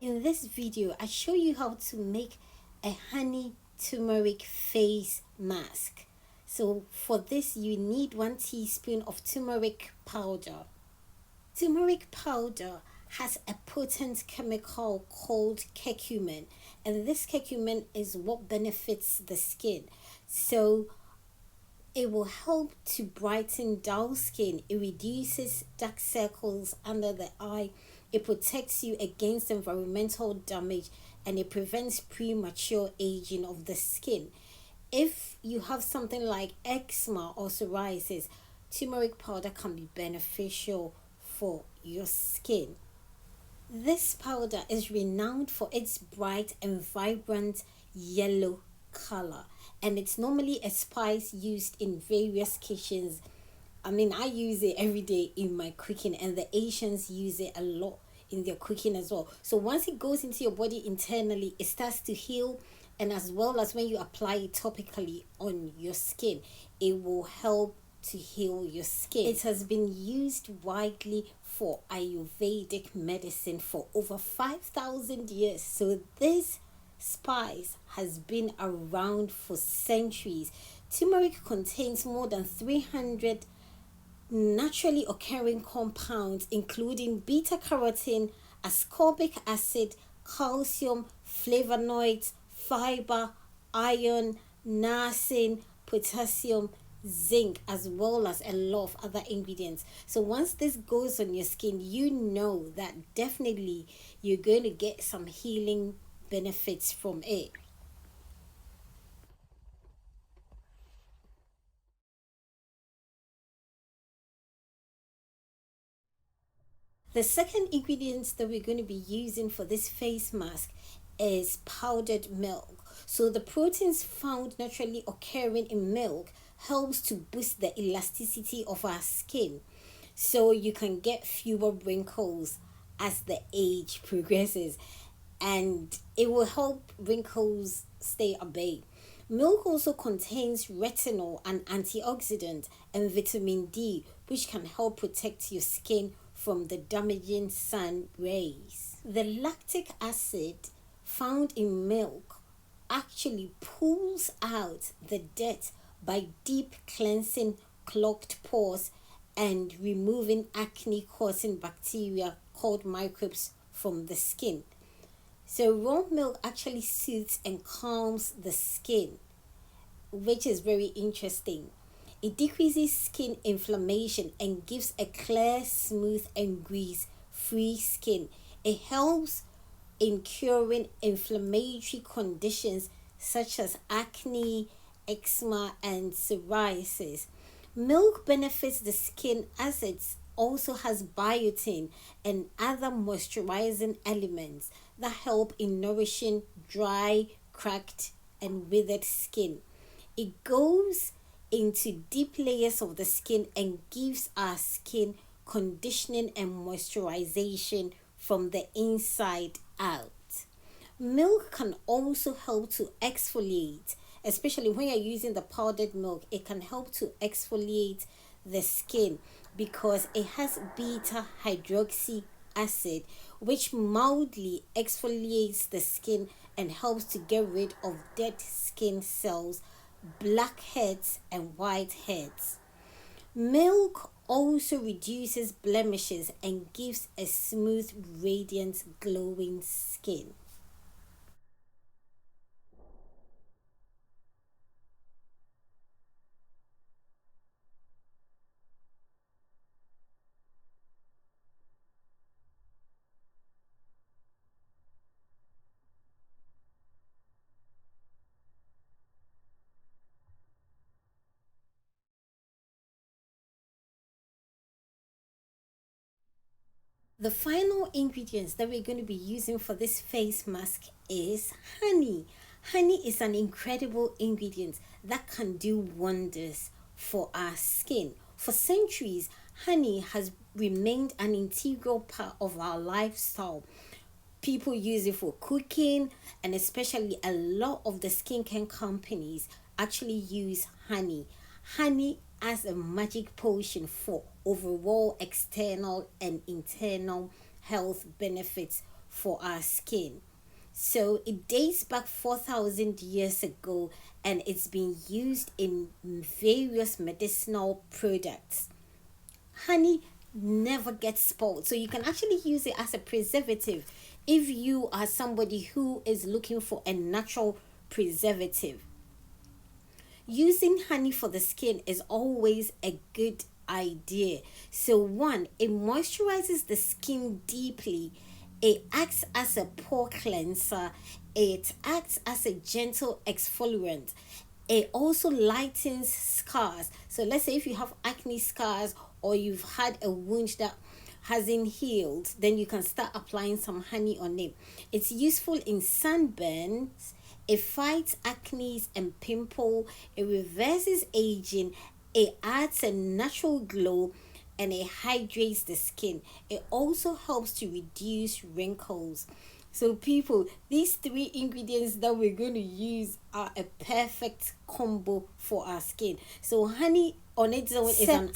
In this video, I show you how to make a honey turmeric face mask. So for this, you need 1 teaspoon of turmeric powder. Turmeric powder has a potent chemical called curcumin, and this curcumin is what benefits the skin. So it will help to brighten dull skin. It reduces dark circles under the eye. It protects you against environmental damage, and it prevents premature aging of the skin. If you have something like eczema or psoriasis, turmeric powder can be beneficial for your skin. This powder is renowned for its bright and vibrant yellow color, and it's normally a spice used in various kitchens. I use it every day in my cooking, and the Asians use it a lot in their cooking as well. So once it goes into your body internally, it starts to heal, and as well as when you apply it topically on your skin, it will help to heal your skin. It has been used widely for Ayurvedic medicine for over 5,000 years. So this spice has been around for centuries. Turmeric contains more than 300 naturally occurring compounds, including beta carotene, ascorbic acid, calcium, flavonoids, fiber, iron, niacin, potassium, zinc, as well as a lot of other ingredients. So once this goes on your skin, you know that definitely you're going to get some healing benefits from it. The second ingredient that we're going to be using for this face mask is powdered milk. So the proteins found naturally occurring in milk helps to boost the elasticity of our skin, so you can get fewer wrinkles as the age progresses, and it will help wrinkles stay at bay. Milk also contains retinol, an antioxidant, and vitamin D, which can help protect your skin from the damaging sun rays. The lactic acid found in milk actually pulls out the dirt by deep cleansing clogged pores and removing acne causing bacteria called microbes from the skin. So raw milk actually soothes and calms the skin, which is very interesting. It decreases skin inflammation and gives a clear, smooth, and grease-free skin. It helps in curing inflammatory conditions such as acne, eczema, and psoriasis. Milk benefits the skin as it also has biotin and other moisturizing elements that help in nourishing dry, cracked, and withered skin. It goes into deep layers of the skin and gives our skin conditioning and moisturization from the inside out. Milk can also help to exfoliate, especially when you're using the powdered milk. It can help to exfoliate the skin because it has beta hydroxy acid, which mildly exfoliates the skin and helps to get rid of dead skin cells, blackheads, and whiteheads. Milk also reduces blemishes and gives a smooth, radiant, glowing skin. The final ingredients that we're going to be using for this face mask is honey. Honey is an incredible ingredient that can do wonders for our skin. For centuries, honey has remained an integral part of our lifestyle. People use it for cooking, and especially a lot of the skincare companies actually use honey. Honey as a magic potion for overall external and internal health benefits for our skin. So it dates back 4,000 years ago, and it's been used in various medicinal products. Honey never gets spoiled, so you can actually use it as a preservative if you are somebody who is looking for a natural preservative. Using honey for the skin is always a good idea. So, one, it moisturizes the skin deeply, it acts as a pore cleanser, it acts as a gentle exfoliant. It also lightens scars. So, let's say if you have acne scars or you've had a wound that hasn't healed, then you can start applying some honey on it. It's useful in sunburns. It fights acne and pimple. It reverses aging. It adds a natural glow, and it hydrates the skin. It also helps to reduce wrinkles. So, people, these three ingredients that we're going to use are a perfect combo for our skin. So, honey on its own is an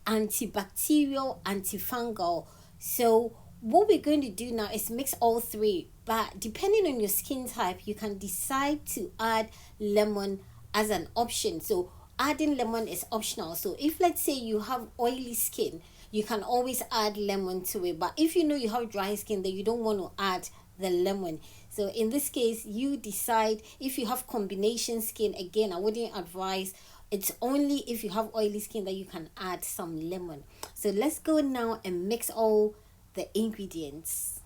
antibacterial, antifungal. So, what we're going to do now is mix all three, but depending on your skin type, you can decide to add lemon as an option. So, adding lemon is optional. So, if let's say you have oily skin, you can always add lemon to it. But if you know you have dry skin, then you don't want to add the lemon. So in this case, you decide. If you have combination skin, again, I wouldn't advise. It's only if you have oily skin that you can add some lemon. So let's go now and mix all the ingredients.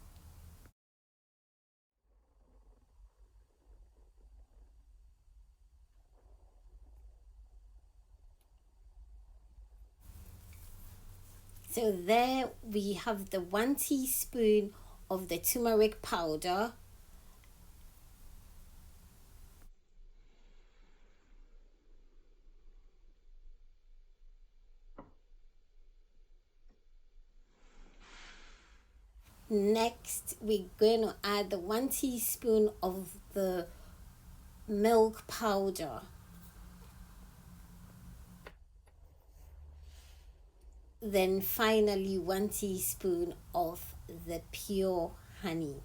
So there we have the 1 teaspoon of the turmeric powder. Next, we're going to add the 1 teaspoon of the milk powder. Then finally 1 teaspoon of the pure honey.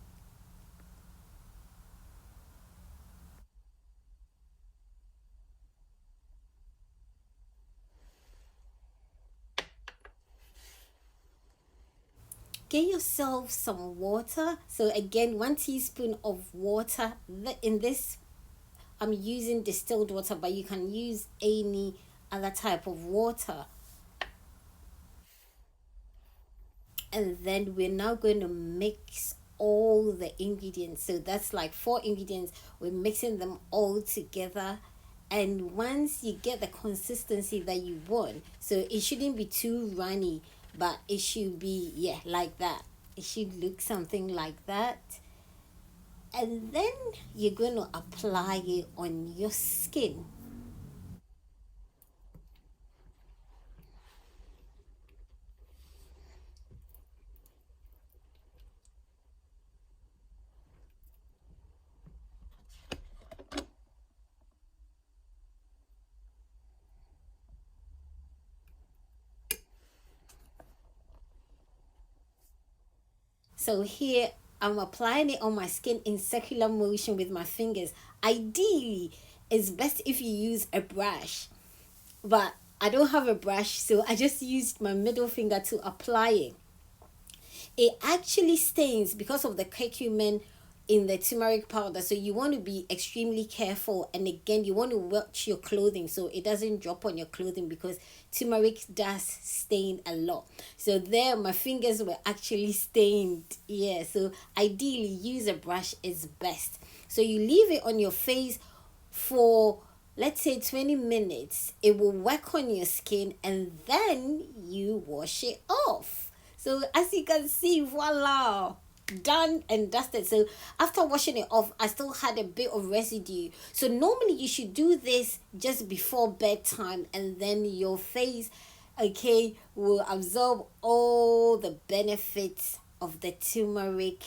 Get yourself some water. So again, 1 teaspoon of water. In this, I'm using distilled water, but you can use any other type of water. And then we're now going to mix all the ingredients. So that's like 4 ingredients. We're mixing them all together. And once you get the consistency that you want, so it shouldn't be too runny, but it should be, yeah, like that. It should look something like that. And then you're going to apply it on your skin. So here I'm applying it on my skin in circular motion with my fingers. Ideally, it's best if you use a brush, but I don't have a brush, so I just used my middle finger to apply it. It actually stains because of the curcumin in the turmeric powder, so you want to be extremely careful, and again you want to watch your clothing so it doesn't drop on your clothing, because turmeric does stain a lot. So there my fingers were actually stained. Yeah, so ideally use a brush is best. So you leave it on your face for, let's say, 20 minutes. It will work on your skin, and then you wash it off. So as you can see, voila, done and dusted. So after washing it off, I still had a bit of residue. So normally you should do this just before bedtime, and then your face, okay, will absorb all the benefits of the turmeric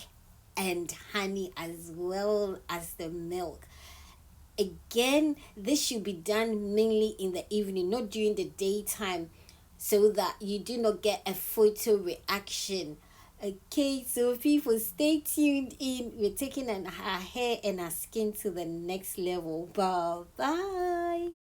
and honey, as well as the milk. Again, this should be done mainly in the evening, not during the daytime, so that you do not get a photo reaction. Okay, so people stay tuned in. We're taking our hair and our skin to the next level. Bye bye.